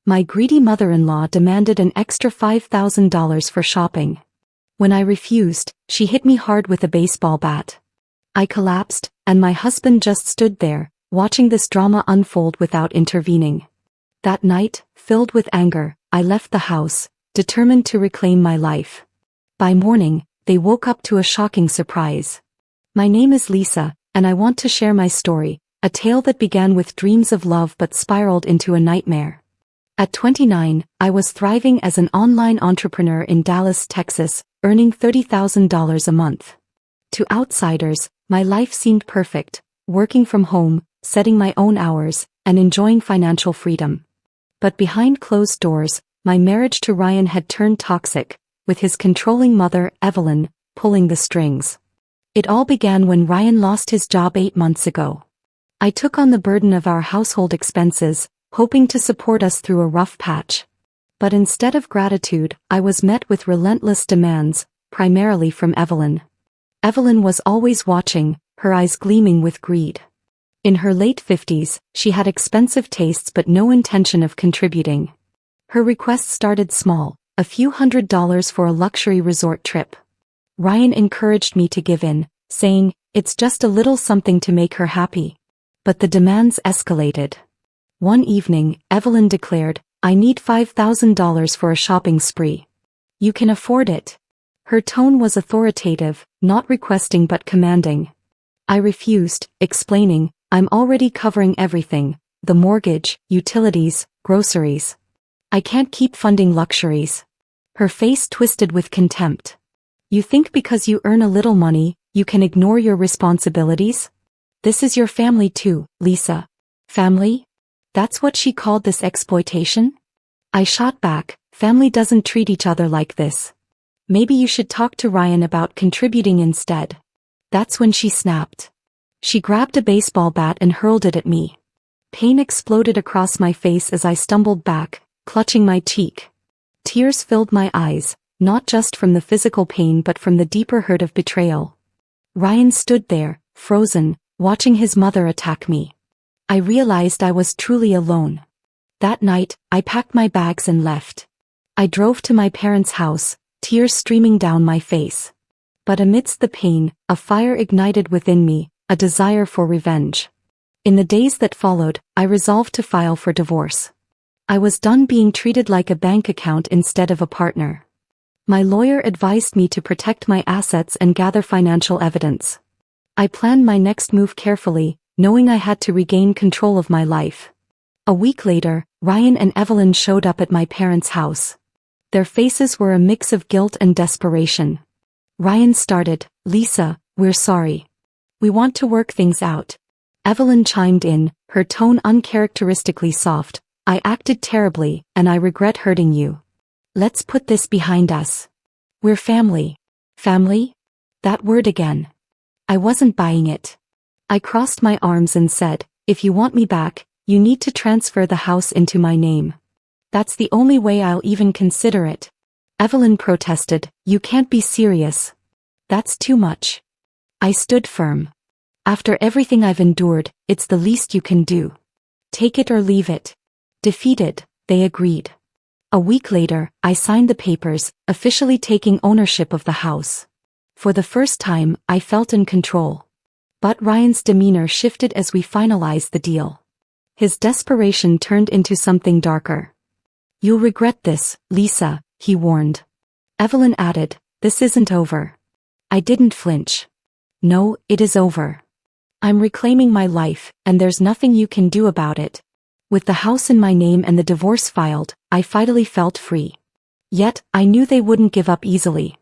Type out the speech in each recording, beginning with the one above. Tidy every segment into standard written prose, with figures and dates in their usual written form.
My greedy mother-in-law demanded an extra $5,000 for shopping. When I refused, she hit me hard with a baseball bat. I collapsed, and my husband just stood there, watching this drama unfold without intervening. That night, filled with anger, I left the house, determined to reclaim my life. By morning, they woke up to a shocking surprise. My name is Lisa, and I want to share my story, a tale that began with dreams of love but spiraled into a nightmare. At 29, I was thriving as an online entrepreneur in Dallas, Texas, earning $30,000 a month. To outsiders, my life seemed perfect, working from home, setting my own hours, and enjoying financial freedom. But behind closed doors, my marriage to Ryan had turned toxic, with his controlling mother, Evelyn, pulling the strings. It all began when Ryan lost his job 8 months ago. I took on the burden of our household expenses, hoping to support us through a rough patch. But instead of gratitude, I was met with relentless demands, primarily from Evelyn. Evelyn was always watching, her eyes gleaming with greed. In her late 50s, she had expensive tastes but no intention of contributing. Her requests started small, a few $100s for a luxury resort trip. Ryan encouraged me to give in, saying, "It's just a little something to make her happy." But the demands escalated. One evening, Evelyn declared, "I need $5,000 for a shopping spree. You can afford it." Her tone was authoritative, not requesting but commanding. I refused, explaining, "I'm already covering everything, the mortgage, utilities, groceries. I can't keep funding luxuries." Her face twisted with contempt. "You think because you earn a little money, you can ignore your responsibilities? This is your family too, Lisa." Family? That's what she called this exploitation? I shot back, "Family doesn't treat each other like this. Maybe you should talk to Ryan about contributing instead." That's when she snapped. She grabbed a baseball bat and hurled it at me. Pain exploded across my face as I stumbled back, clutching my cheek. Tears filled my eyes, not just from the physical pain but from the deeper hurt of betrayal. Ryan stood there, frozen, watching his mother attack me. I realized I was truly alone. That night, I packed my bags and left. I drove to my parents' house, tears streaming down my face. But amidst the pain, a fire ignited within me, a desire for revenge. In the days that followed, I resolved to file for divorce. I was done being treated like a bank account instead of a partner. My lawyer advised me to protect my assets and gather financial evidence. I planned my next move carefully, knowing I had to regain control of my life. A week later, Ryan and Evelyn showed up at my parents' house. Their faces were a mix of guilt and desperation. Ryan started, "Lisa, we're sorry. We want to work things out." Evelyn chimed in, her tone uncharacteristically soft, "I acted terribly, and I regret hurting you. Let's put this behind us. We're family." Family? That word again. I wasn't buying it. I crossed my arms and said, "If you want me back, you need to transfer the house into my name. That's the only way I'll even consider it." Evelyn protested, "You can't be serious. That's too much." I stood firm. "After everything I've endured, it's the least you can do. Take it or leave it." Defeated, they agreed. A week later, I signed the papers, officially taking ownership of the house. For the first time, I felt in control. But Ryan's demeanor shifted as we finalized the deal. His desperation turned into something darker. "You'll regret this, Lisa," he warned. Evelyn added, "This isn't over." I didn't flinch. "No, it is over. I'm reclaiming my life, and there's nothing you can do about it." With the house in my name and the divorce filed, I finally felt free. Yet, I knew they wouldn't give up easily.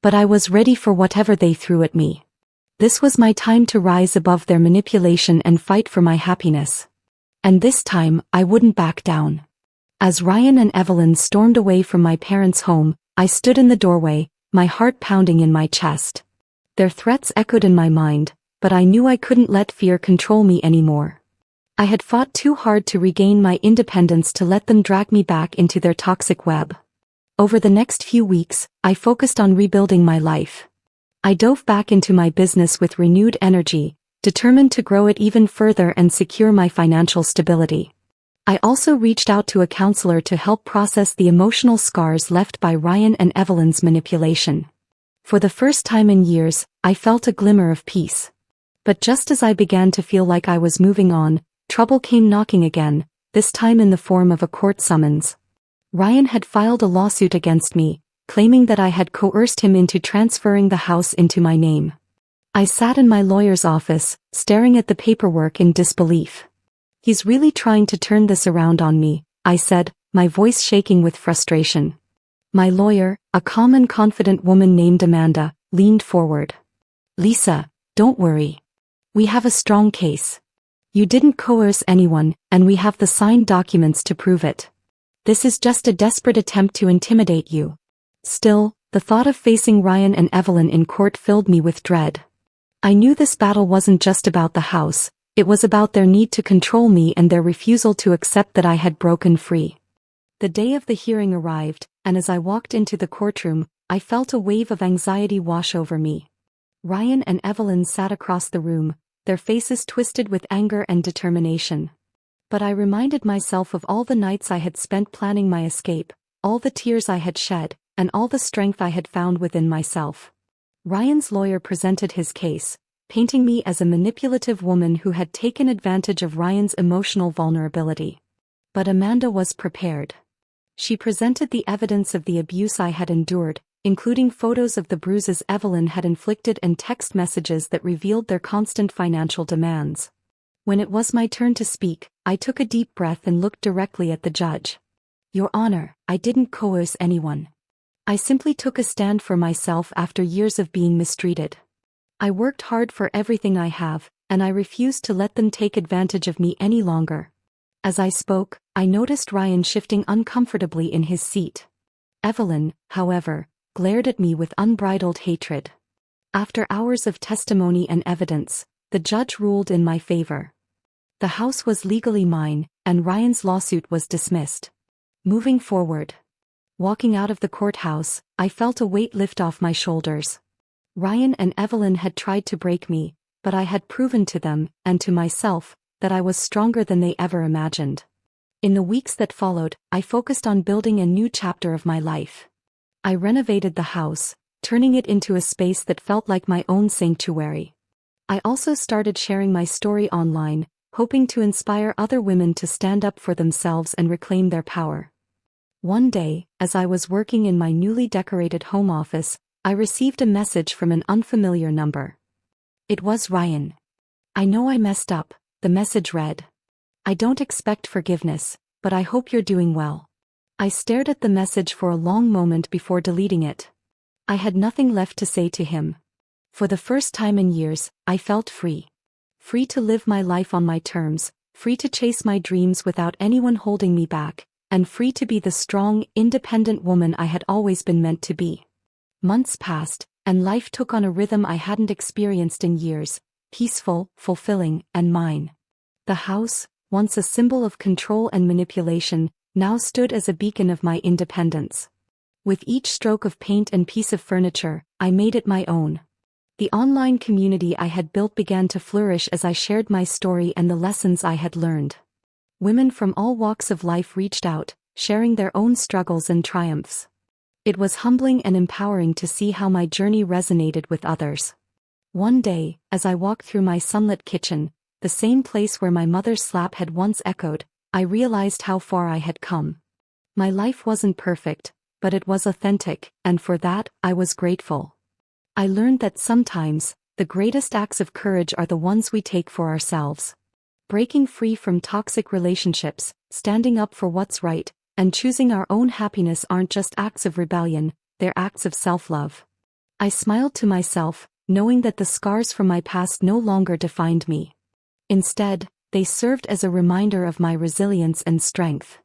But I was ready for whatever they threw at me. This was my time to rise above their manipulation and fight for my happiness. And this time, I wouldn't back down. As Ryan and Evelyn stormed away from my parents' home, I stood in the doorway, my heart pounding in my chest. Their threats echoed in my mind, but I knew I couldn't let fear control me anymore. I had fought too hard to regain my independence to let them drag me back into their toxic web. Over the next few weeks, I focused on rebuilding my life. I dove back into my business with renewed energy, determined to grow it even further and secure my financial stability. I also reached out to a counselor to help process the emotional scars left by Ryan and Evelyn's manipulation. For the first time in years, I felt a glimmer of peace. But just as I began to feel like I was moving on, trouble came knocking again, this time in the form of a court summons. Ryan had filed a lawsuit against me, claiming that I had coerced him into transferring the house into my name. I sat in my lawyer's office, staring at the paperwork in disbelief. "He's really trying to turn this around on me," I said, my voice shaking with frustration. My lawyer, a calm and confident woman named Amanda, leaned forward. "Lisa, don't worry. We have a strong case. You didn't coerce anyone, and we have the signed documents to prove it. This is just a desperate attempt to intimidate you." Still, the thought of facing Ryan and Evelyn in court filled me with dread. I knew this battle wasn't just about the house, it was about their need to control me and their refusal to accept that I had broken free. The day of the hearing arrived, and as I walked into the courtroom, I felt a wave of anxiety wash over me. Ryan and Evelyn sat across the room, their faces twisted with anger and determination. But I reminded myself of all the nights I had spent planning my escape, all the tears I had shed, and all the strength I had found within myself. Ryan's lawyer presented his case, painting me as a manipulative woman who had taken advantage of Ryan's emotional vulnerability. But Amanda was prepared. She presented the evidence of the abuse I had endured, including photos of the bruises Evelyn had inflicted and text messages that revealed their constant financial demands. When it was my turn to speak, I took a deep breath and looked directly at the judge. "Your Honor, I didn't coerce anyone. I simply took a stand for myself after years of being mistreated. I worked hard for everything I have, and I refused to let them take advantage of me any longer." As I spoke, I noticed Ryan shifting uncomfortably in his seat. Evelyn, however, glared at me with unbridled hatred. After hours of testimony and evidence, the judge ruled in my favor. The house was legally mine, and Ryan's lawsuit was dismissed. Moving forward. Walking out of the courthouse, I felt a weight lift off my shoulders. Ryan and Evelyn had tried to break me, but I had proven to them, and to myself, that I was stronger than they ever imagined. In the weeks that followed, I focused on building a new chapter of my life. I renovated the house, turning it into a space that felt like my own sanctuary. I also started sharing my story online, hoping to inspire other women to stand up for themselves and reclaim their power. One day, as I was working in my newly decorated home office, I received a message from an unfamiliar number. It was Ryan. "I know I messed up," the message read. "I don't expect forgiveness, but I hope you're doing well." I stared at the message for a long moment before deleting it. I had nothing left to say to him. For the first time in years, I felt free. Free to live my life on my terms, free to chase my dreams without anyone holding me back, and free to be the strong, independent woman I had always been meant to be. Months passed, and life took on a rhythm I hadn't experienced in years, peaceful, fulfilling, and mine. The house, once a symbol of control and manipulation, now stood as a beacon of my independence. With each stroke of paint and piece of furniture, I made it my own. The online community I had built began to flourish as I shared my story and the lessons I had learned. Women from all walks of life reached out, sharing their own struggles and triumphs. It was humbling and empowering to see how my journey resonated with others. One day, as I walked through my sunlit kitchen, the same place where my mother's slap had once echoed, I realized how far I had come. My life wasn't perfect, but it was authentic, and for that, I was grateful. I learned that sometimes, the greatest acts of courage are the ones we take for ourselves. Breaking free from toxic relationships, standing up for what's right, and choosing our own happiness aren't just acts of rebellion, they're acts of self-love. I smiled to myself, knowing that the scars from my past no longer defined me. Instead, they served as a reminder of my resilience and strength.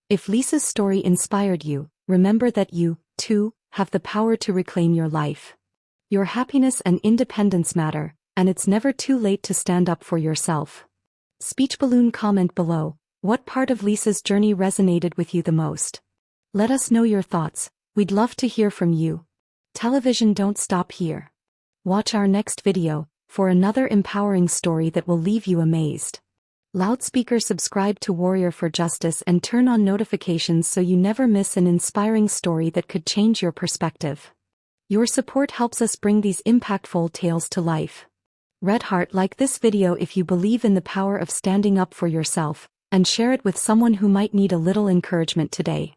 If Lisa's story inspired you, remember that you, too, have the power to reclaim your life. Your happiness and independence matter, and it's never too late to stand up for yourself. Speech balloon comment below, what part of Lisa's journey resonated with you the most? Let us know your thoughts, we'd love to hear from you. Television don't stop here. Watch our next video, for another empowering story that will leave you amazed. Loudspeaker, subscribe to Warrior for Justice and turn on notifications so you never miss an inspiring story that could change your perspective. Your support helps us bring these impactful tales to life. Red heart, like this video if you believe in the power of standing up for yourself, and share it with someone who might need a little encouragement today.